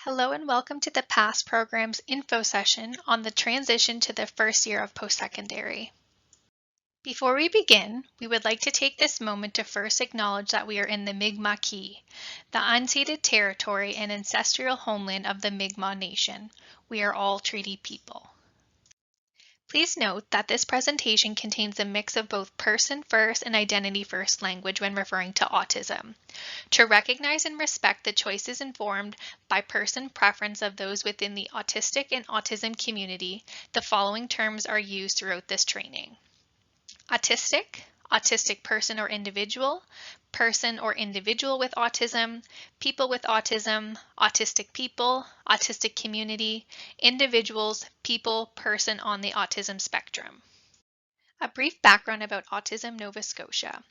Hello and welcome to the PASS program's info session on the transition to the first year of post-secondary. Before we begin, we would like to take this moment to first acknowledge that we are in the Mi'kmaq, the unceded territory and ancestral homeland of the Mi'kmaq Nation. We are all treaty people. Please note that this presentation contains a mix of both person-first and identity-first language when referring to autism. To recognize and respect the choices informed by person preference of those within the autistic and autism community, the following terms are used throughout this training. Autistic, autistic person or individual with autism, people with autism, autistic people, autistic community, individuals, people, person on the autism spectrum. A brief background about Autism Nova Scotia.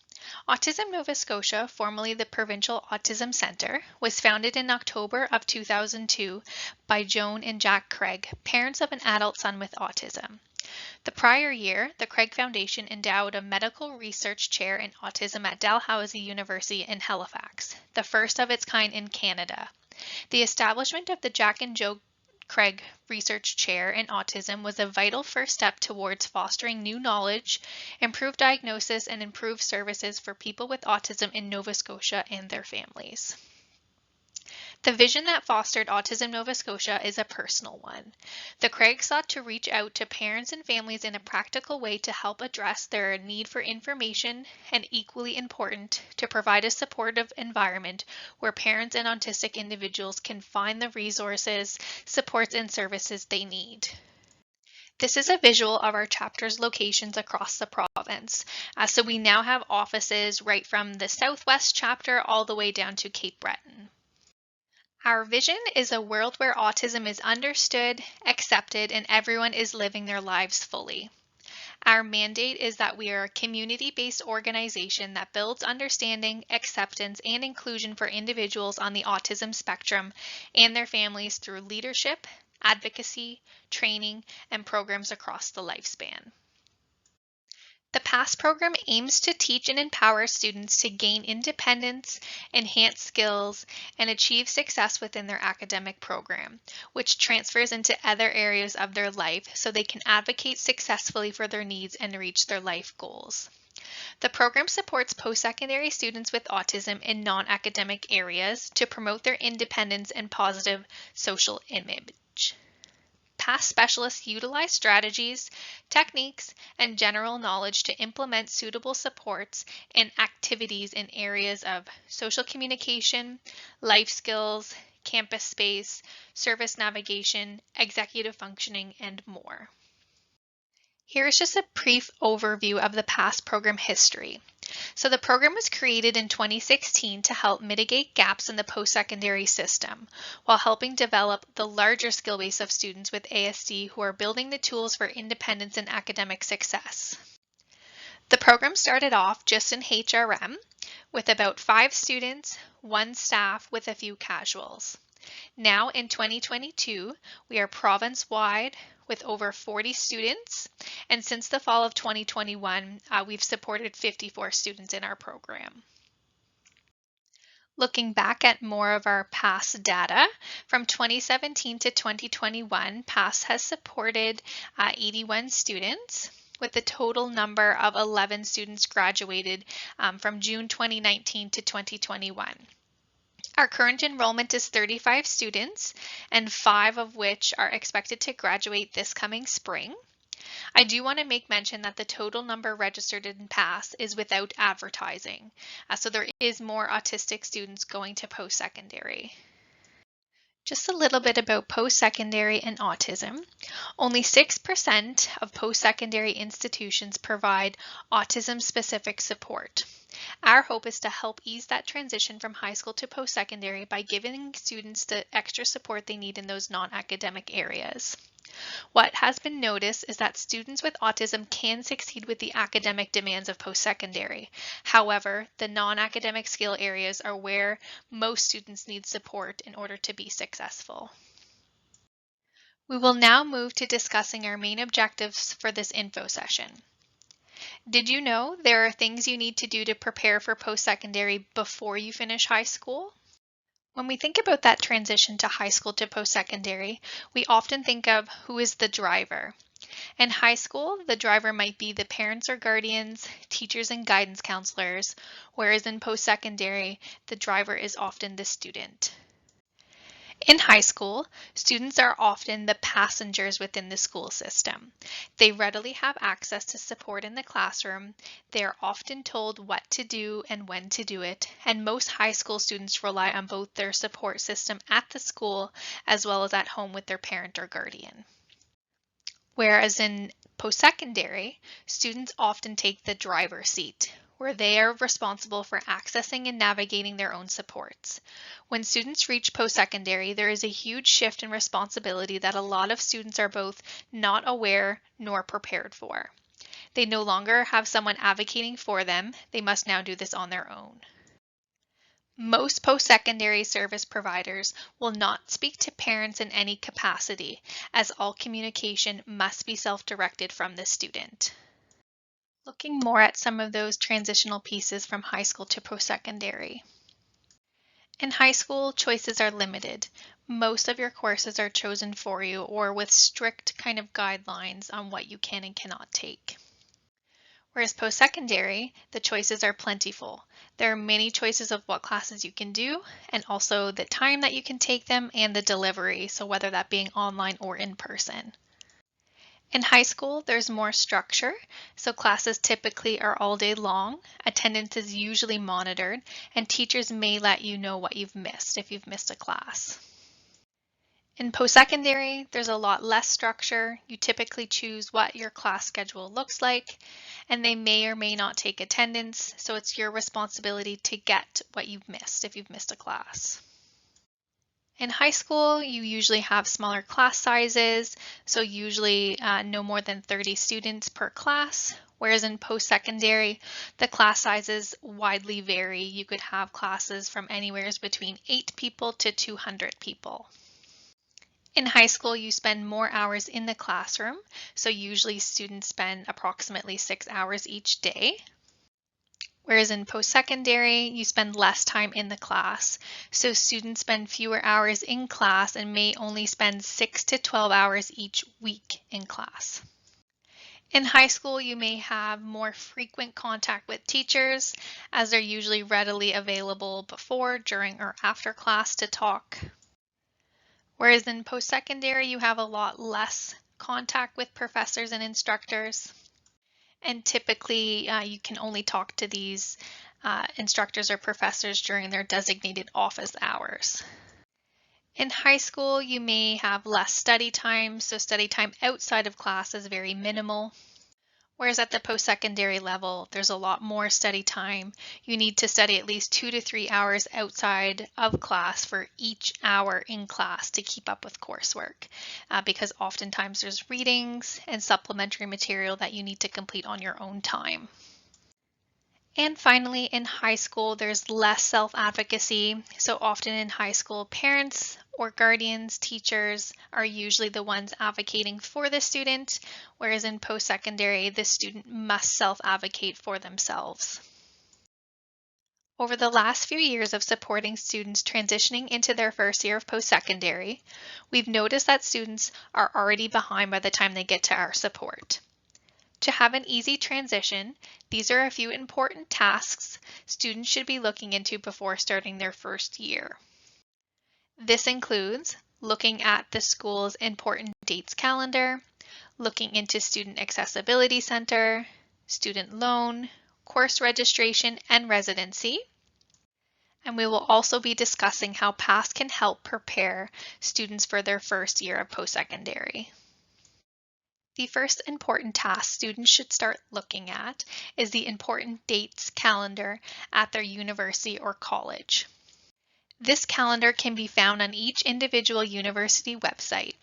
Autism Nova Scotia, formerly the Provincial Autism Centre, was founded in October of 2002 by Joan and Jack Craig, parents of an adult son with autism. The prior year, the Craig Foundation endowed a medical research chair in autism at Dalhousie University in Halifax, the first of its kind in Canada. The establishment of the Jack and Joe Craig Research Chair in Autism was a vital first step towards fostering new knowledge, improved diagnosis, and improved services for people with autism in Nova Scotia and their families. The vision that fostered Autism Nova Scotia is a personal one. The Craigs sought to reach out to parents and families in a practical way to help address their need for information, and equally important, to provide a supportive environment where parents and autistic individuals can find the resources, supports, and services they need. This is a visual of our chapter's locations across the province. So we now have offices right from the Southwest chapter all the way down to Cape Breton. Our vision is a world where autism is understood, accepted, and everyone is living their lives fully. Our mandate is that we are a community-based organization that builds understanding, acceptance, and inclusion for individuals on the autism spectrum and their families through leadership, advocacy, training, and programs across the lifespan. The PASS program aims to teach and empower students to gain independence, enhance skills, and achieve success within their academic program, which transfers into other areas of their life so they can advocate successfully for their needs and reach their life goals. The program supports post-secondary students with autism in non-academic areas to promote their independence and positive social image. PASS specialists utilize strategies, techniques, and general knowledge to implement suitable supports and activities in areas of social communication, life skills, campus space, service navigation, executive functioning, and more. Here is just a brief overview of the PASS program history. So the program was created in 2016 to help mitigate gaps in the post-secondary system, while helping develop the larger skill base of students with ASD who are building the tools for independence and academic success. The program started off just in HRM with about 5 students, 1 staff with a few casuals. Now in 2022, we are province-wide with over 40 students, and since the fall of 2021, we've supported 54 students in our program. Looking back at more of our PASS data, from 2017 to 2021, PASS has supported 81 students, with the total number of 11 students graduated from June 2019 to 2021. Our current enrollment is 35 students, and 5 of which are expected to graduate this coming spring. I do want to make mention that the total number registered in PASS is without advertising, so there is more autistic students going to post-secondary. Just a little bit about post-secondary and autism. Only 6% of post-secondary institutions provide autism-specific support. Our hope is to help ease that transition from high school to post-secondary by giving students the extra support they need in those non-academic areas. What has been noticed is that students with autism can succeed with the academic demands of post-secondary. However, the non-academic skill areas are where most students need support in order to be successful. We will now move to discussing our main objectives for this info session. Did you know there are things you need to do to prepare for post-secondary before you finish high school? When we think about that transition to high school to post-secondary, we often think of who is the driver. In high school, the driver might be the parents or guardians, teachers and guidance counselors, whereas in post-secondary, the driver is often the student. In high school, students are often the passengers within the school system. They readily have access to support in the classroom. They are often told what to do and when to do it, and most high school students rely on both their support system at the school as well as at home with their parent or guardian. Whereas in post-secondary, students often take the driver's seat, where they are responsible for accessing and navigating their own supports. When students reach post-secondary, there is a huge shift in responsibility that a lot of students are both not aware nor prepared for. They no longer have someone advocating for them. They must now do this on their own. Most post-secondary service providers will not speak to parents in any capacity, as all communication must be self-directed from the student. Looking more at some of those transitional pieces from high school to post-secondary. In high school, choices are limited. Most of your courses are chosen for you or with strict kind of guidelines on what you can and cannot take. Whereas post-secondary, the choices are plentiful. There are many choices of what classes you can do and also the time that you can take them and the delivery, so whether that being online or in person. In high school, there's more structure, so classes typically are all day long, attendance is usually monitored, and teachers may let you know what you've missed if you've missed a class. In post-secondary, there's a lot less structure. You typically choose what your class schedule looks like, and they may or may not take attendance, so it's your responsibility to get what you've missed if you've missed a class. In high school, you usually have smaller class sizes, so usually no more than 30 students per class, whereas in post-secondary, the class sizes widely vary. You could have classes from anywhere between 8 people to 200 people. In high school, you spend more hours in the classroom, so usually students spend approximately 6 hours each day. Whereas in post-secondary, you spend less time in the class, so students spend fewer hours in class and may only spend 6 to 12 hours each week in class. In high school, you may have more frequent contact with teachers, as they're usually readily available before, during, or after class to talk. Whereas in post-secondary, you have a lot less contact with professors and instructors. And typically, you can only talk to these instructors or professors during their designated office hours. In high school, you may have less study time, so study time outside of class is very minimal. Whereas at the post-secondary level, there's a lot more study time. You need to study at least 2 to 3 hours outside of class for each hour in class to keep up with coursework, because oftentimes there's readings and supplementary material that you need to complete on your own time. And finally, in high school, there's less self-advocacy. So often in high school, parents or guardians, teachers are usually the ones advocating for the student, whereas in post-secondary, the student must self-advocate for themselves. Over the last few years of supporting students transitioning into their first year of post-secondary, we've noticed that students are already behind by the time they get to our support. To have an easy transition, these are a few important tasks students should be looking into before starting their first year. This includes looking at the school's important dates calendar, looking into Student Accessibility Center, student loan, course registration, and residency. And we will also be discussing how PASS can help prepare students for their first year of post-secondary. The first important task students should start looking at is the important dates calendar at their university or college. This calendar can be found on each individual university website.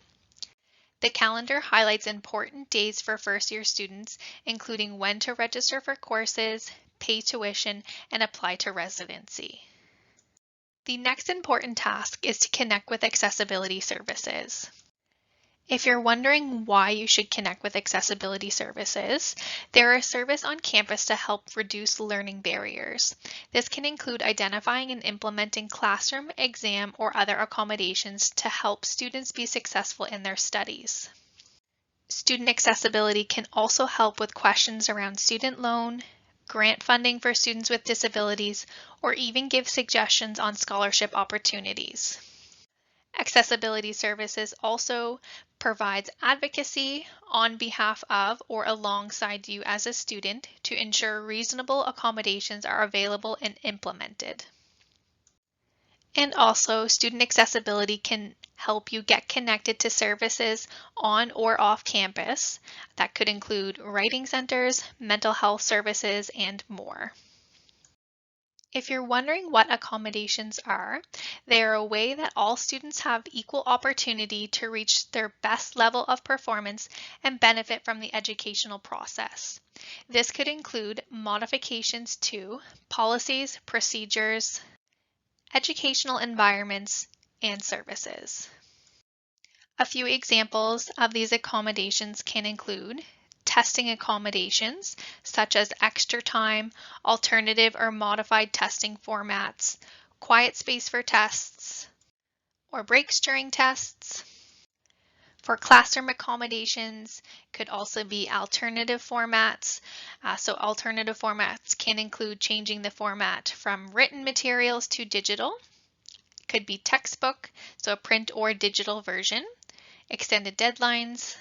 The calendar highlights important dates for first-year students, including when to register for courses, pay tuition, and apply to residency. The next important task is to connect with accessibility services. If you're wondering why you should connect with accessibility services, there are services on campus to help reduce learning barriers. This can include identifying and implementing classroom, exam, or other accommodations to help students be successful in their studies. Student accessibility can also help with questions around student loan, grant funding for students with disabilities, or even give suggestions on scholarship opportunities. Accessibility services also provides advocacy on behalf of or alongside you as a student to ensure reasonable accommodations are available and implemented. And also, student accessibility can help you get connected to services on or off campus. That could include writing centers, mental health services, and more. If you're wondering what accommodations are, they are a way that all students have equal opportunity to reach their best level of performance and benefit from the educational process. This could include modifications to policies, procedures, educational environments, and services. A few examples of these accommodations can include testing accommodations, such as extra time, alternative or modified testing formats, quiet space for tests, or breaks during tests. For classroom accommodations, could also be alternative formats. So alternative formats can include changing the format from written materials to digital. Could be textbook, so a print or digital version, extended deadlines,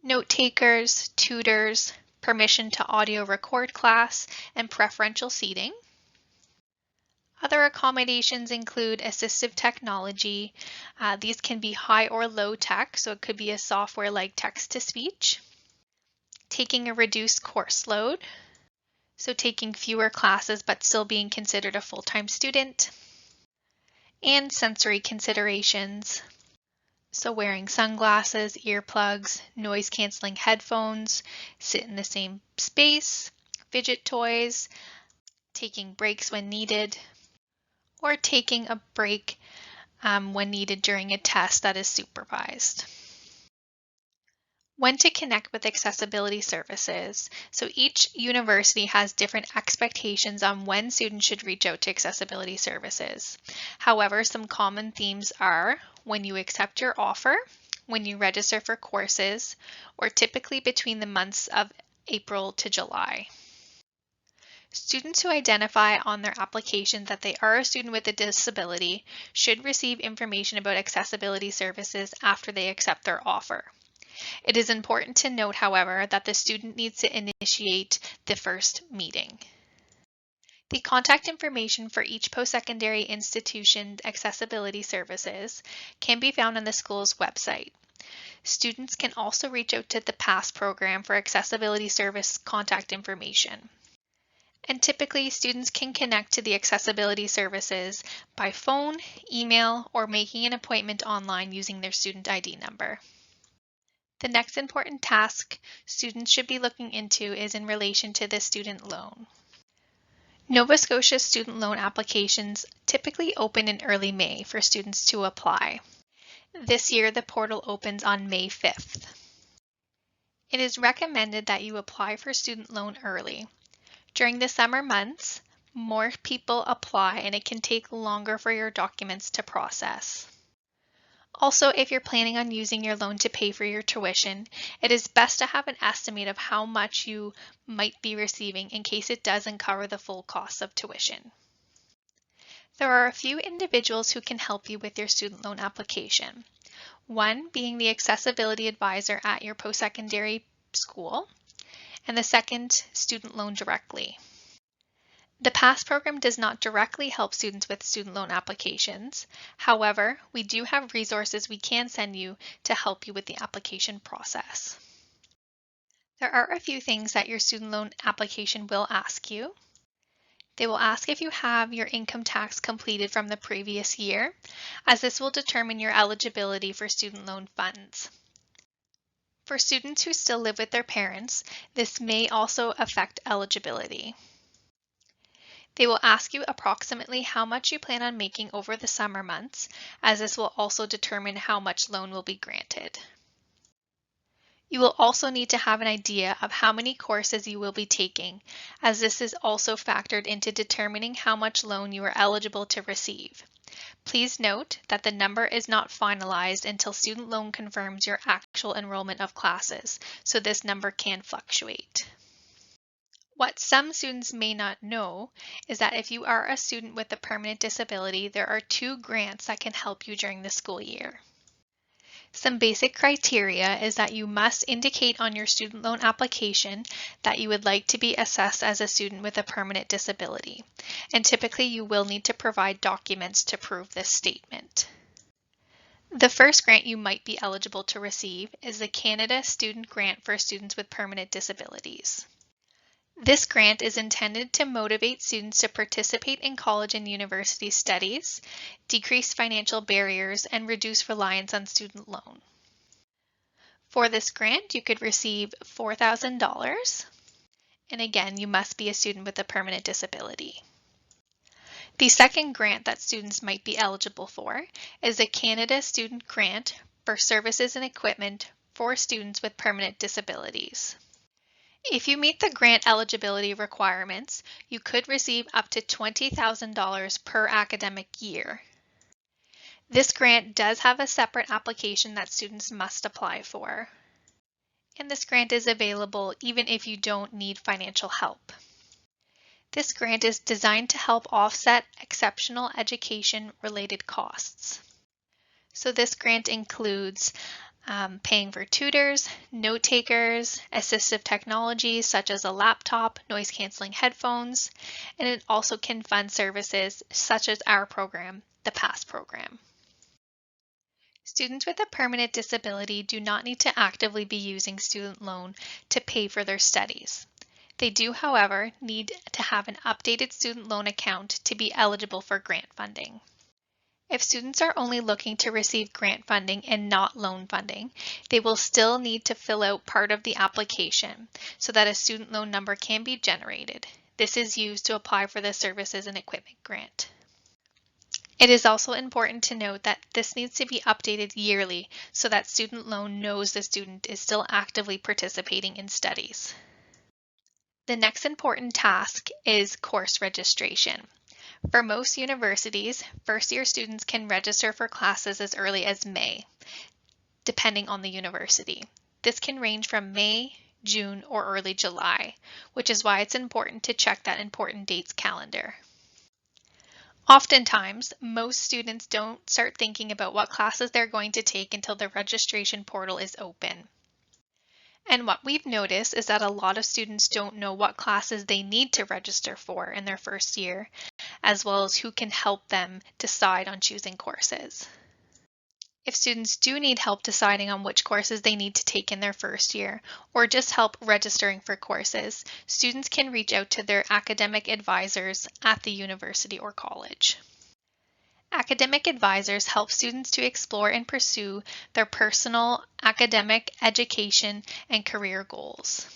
note takers, tutors, permission to audio record class, and preferential seating. Other accommodations include assistive technology. These can be high or low tech, so it could be a software like text-to-speech. Taking a reduced course load, so taking fewer classes but still being considered a full-time student. And sensory considerations, so wearing sunglasses, earplugs, noise-canceling headphones, sit in the same space, fidget toys, taking breaks when needed, or taking a break when needed during a test that is supervised. When to connect with accessibility services. So each university has different expectations on when students should reach out to accessibility services. However, some common themes are when you accept your offer, when you register for courses, or typically between the months of April to July. Students who identify on their application that they are a student with a disability should receive information about accessibility services after they accept their offer. It is important to note, however, that the student needs to initiate the first meeting. The contact information for each post-secondary institution accessibility services can be found on the school's website. Students can also reach out to the PASS program for accessibility service contact information. And typically, students can connect to the accessibility services by phone, email, or making an appointment online using their student ID number. The next important task students should be looking into is in relation to the student loan. Nova Scotia student loan applications typically open in early May for students to apply. This year, the portal opens on May 5th. It is recommended that you apply for student loan early. During the summer months, more people apply and it can take longer for your documents to process. Also, if you're planning on using your loan to pay for your tuition, it is best to have an estimate of how much you might be receiving in case it doesn't cover the full cost of tuition. There are a few individuals who can help you with your student loan application. One being the accessibility advisor at your post-secondary school, and the second, student loan directly. The PASS program does not directly help students with student loan applications. However, we do have resources we can send you to help you with the application process. There are a few things that your student loan application will ask you. They will ask if you have your income tax completed from the previous year, as this will determine your eligibility for student loan funds. For students who still live with their parents, this may also affect eligibility. They will ask you approximately how much you plan on making over the summer months, as this will also determine how much loan will be granted. You will also need to have an idea of how many courses you will be taking, as this is also factored into determining how much loan you are eligible to receive. Please note that the number is not finalized until student loan confirms your actual enrollment of classes, so this number can fluctuate. What some students may not know is that if you are a student with a permanent disability, there are 2 grants that can help you during the school year. Some basic criteria is that you must indicate on your student loan application that you would like to be assessed as a student with a permanent disability, and typically you will need to provide documents to prove this statement. The first grant you might be eligible to receive is the Canada Student Grant for students with permanent disabilities. This grant is intended to motivate students to participate in college and university studies, decrease financial barriers, and reduce reliance on student loan. For this grant, you could receive $4,000, and again, you must be a student with a permanent disability. The second grant that students might be eligible for is the Canada Student Grant for services and equipment for students with permanent disabilities. If you meet the grant eligibility requirements, you could receive up to $20,000 per academic year. This grant does have a separate application that students must apply for, and this grant is available even if you don't need financial help. This grant is designed to help offset exceptional education-related costs. So this grant includes paying for tutors, note takers, assistive technology such as a laptop, noise-canceling headphones, and it also can fund services such as our program, the PASS program. Students with a permanent disability do not need to actively be using student loan to pay for their studies. They do, however, need to have an updated student loan account to be eligible for grant funding. If students are only looking to receive grant funding and not loan funding, they will still need to fill out part of the application so that a student loan number can be generated. This is used to apply for the services and equipment grant. It is also important to note that this needs to be updated yearly so that student loan knows the student is still actively participating in studies. The next important task is course registration. For most universities, first-year students can register for classes as early as May, depending on the university. This can range from May, June, or early July, which is why it's important to check that important dates calendar. Oftentimes, most students don't start thinking about what classes they're going to take until the registration portal is open. And what we've noticed is that a lot of students don't know what classes they need to register for in their first year, as well as who can help them decide on choosing courses. If students do need help deciding on which courses they need to take in their first year, or just help registering for courses, students can reach out to their academic advisors at the university or college. Academic advisors help students to explore and pursue their personal, academic, education, and career goals.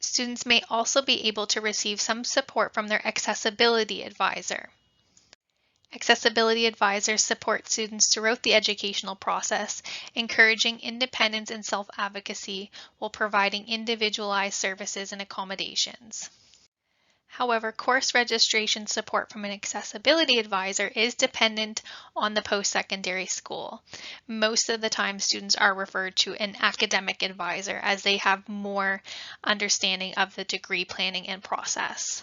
Students may also be able to receive some support from their accessibility advisor. Accessibility advisors support students throughout the educational process, encouraging independence and self-advocacy while providing individualized services and accommodations. However, course registration support from an accessibility advisor is dependent on the post-secondary school. Most of the time, students are referred to an academic advisor as they have more understanding of the degree planning and process.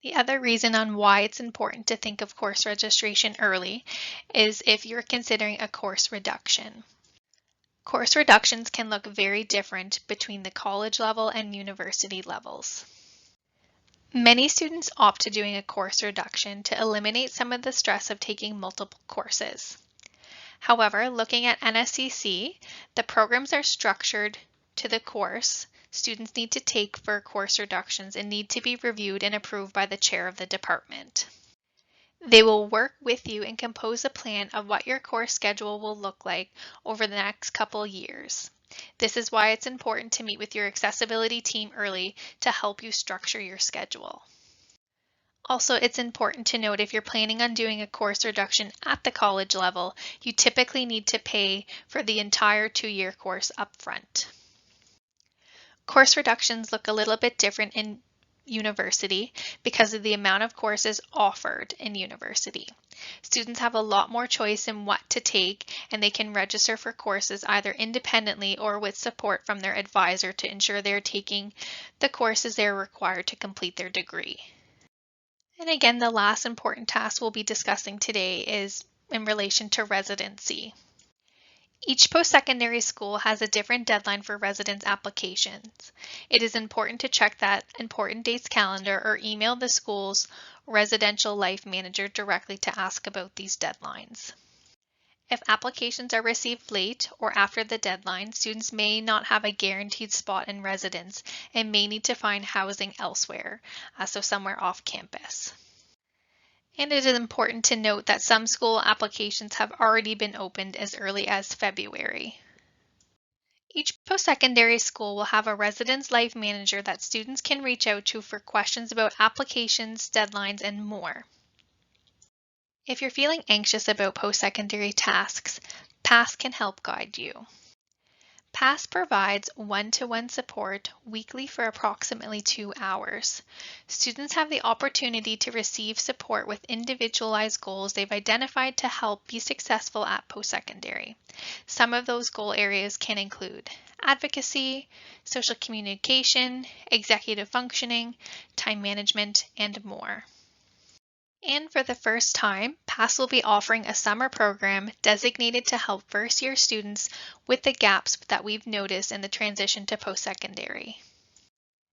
The other reason on why it's important to think of course registration early is if you're considering a course reduction. Course reductions can look very different between the college level and university levels. Many students opt to doing a course reduction to eliminate some of the stress of taking multiple courses. However, looking at NSCC, the programs are structured to the course students need to take for course reductions and need to be reviewed and approved by the chair of the department. They will work with you and compose a plan of what your course schedule will look like over the next couple years. This is why it's important to meet with your accessibility team early to help you structure your schedule. Also, it's important to note if you're planning on doing a course reduction at the college level, you typically need to pay for the entire 2-year course upfront. Course reductions look a little bit different in university because of the amount of courses offered in university. Students have a lot more choice in what to take, and they can register for courses either independently or with support from their advisor to ensure they're taking the courses they're required to complete their degree. And again, the last important task we'll be discussing today is in relation to residency. Each post-secondary school has a different deadline for residence applications. It is important to check that important dates calendar or email the school's residential life manager directly to ask about these deadlines. If applications are received late or after the deadline, students may not have a guaranteed spot in residence and may need to find housing elsewhere, so somewhere off campus. And it is important to note that some school applications have already been opened as early as February. Each post-secondary school will have a residence life manager that students can reach out to for questions about applications, deadlines, and more. If you're feeling anxious about post-secondary tasks, PASS can help guide you. PASS provides one-to-one support weekly for approximately 2 hours. Students have the opportunity to receive support with individualized goals they've identified to help be successful at post-secondary. Some of those goal areas can include advocacy, social communication, executive functioning, time management, and more. And for the first time, PASS will be offering a summer program designated to help first-year students with the gaps that we've noticed in the transition to post-secondary.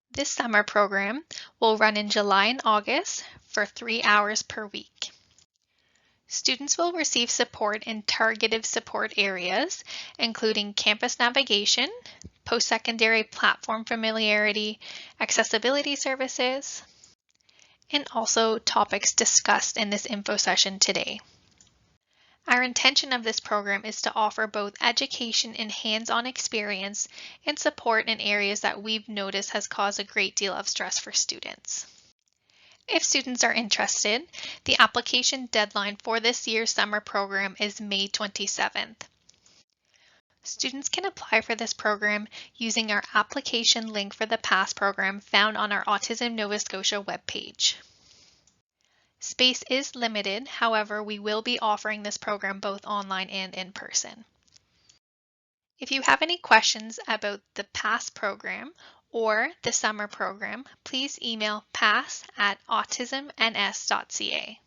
This summer program will run in July and August for 3 hours per week. Students will receive support in targeted support areas, including campus navigation, post-secondary platform familiarity, accessibility services, and also topics discussed in this info session today. Our intention of this program is to offer both education and hands-on experience and support in areas that we've noticed has caused a great deal of stress for students. If students are interested, the application deadline for this year's summer program is May 27th. Students can apply for this program using our application link for the PASS program found on our Autism Nova Scotia webpage. Space is limited, however, we will be offering this program both online and in person. If you have any questions about the PASS program or the summer program, please email pass@autismns.ca.